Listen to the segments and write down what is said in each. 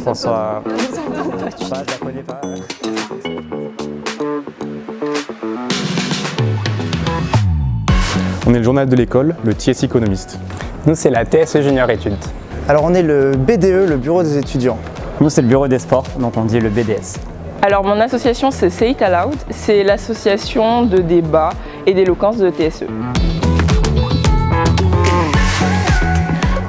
François. Je la connais pas. On est le journal de l'école, le TS Économiste. Nous, c'est la TSE Junior Études. Alors on est le BDE, le bureau des étudiants. Nous, c'est le bureau des sports, donc on dit le BDS. Alors mon association, c'est Say It Aloud, c'est l'association de débat et d'éloquence de TSE.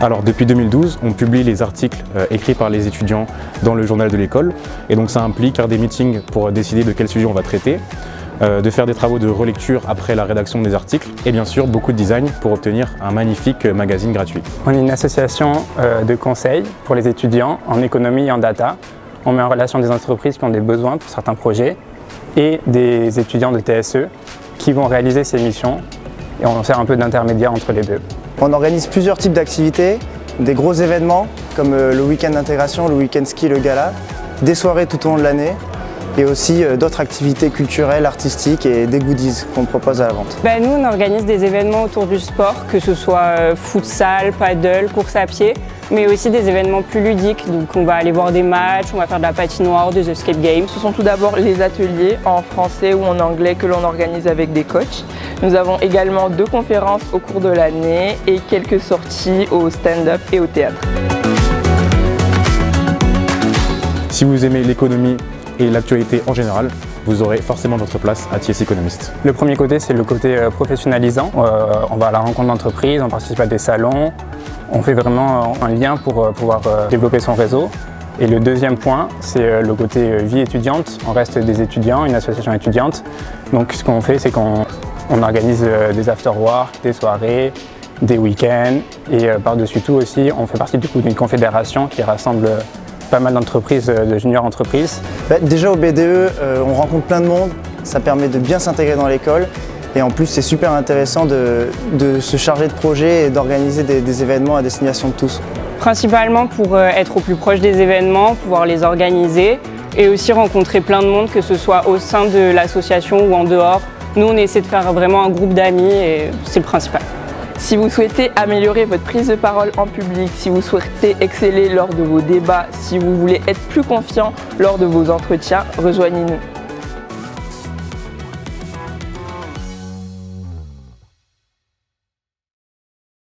Alors depuis 2012, on publie les articles écrits par les étudiants dans le journal de l'école. Et donc ça implique faire des meetings pour décider de quel sujet on va traiter, de faire des travaux de relecture après la rédaction des articles et bien sûr beaucoup de design pour obtenir un magnifique magazine gratuit. On est une association de conseil pour les étudiants en économie et en data. On met en relation des entreprises qui ont des besoins pour certains projets et des étudiants de TSE qui vont réaliser ces missions et on sert un peu d'intermédiaire entre les deux. On organise plusieurs types d'activités, des gros événements comme le week-end d'intégration, le week-end ski, le gala, des soirées tout au long de l'année et aussi d'autres activités culturelles, artistiques et des goodies qu'on propose à la vente. Nous, on organise des événements autour du sport, que ce soit futsal, paddle, course à pied, mais aussi des événements plus ludiques. Donc on va aller voir des matchs, on va faire de la patinoire, des escape games. Ce sont tout d'abord les ateliers en français ou en anglais que l'on organise avec des coachs. Nous avons également 2 conférences au cours de l'année et quelques sorties au stand-up et au théâtre. Si vous aimez l'économie et l'actualité en général, vous aurez forcément votre place à TS Économiste. Le premier côté, c'est le côté professionnalisant. On va à la rencontre d'entreprises, on participe à des salons, on fait vraiment un lien pour pouvoir développer son réseau. Et le deuxième point, c'est le côté vie étudiante. On reste des étudiants, une association étudiante. Donc ce qu'on fait, c'est qu'on organise des after-work, des soirées, des week-ends. Et par-dessus tout aussi, on fait partie du coup d'une confédération qui rassemble pas mal d'entreprises, de junior entreprises. Déjà au BDE, on rencontre plein de monde, ça permet de bien s'intégrer dans l'école et en plus c'est super intéressant de se charger de projets et d'organiser des événements à destination de tous. Principalement pour être au plus proche des événements, pouvoir les organiser et aussi rencontrer plein de monde, que ce soit au sein de l'association ou en dehors. Nous, on essaie de faire vraiment un groupe d'amis et c'est le principal. Si vous souhaitez améliorer votre prise de parole en public, si vous souhaitez exceller lors de vos débats, si vous voulez être plus confiant lors de vos entretiens, rejoignez-nous.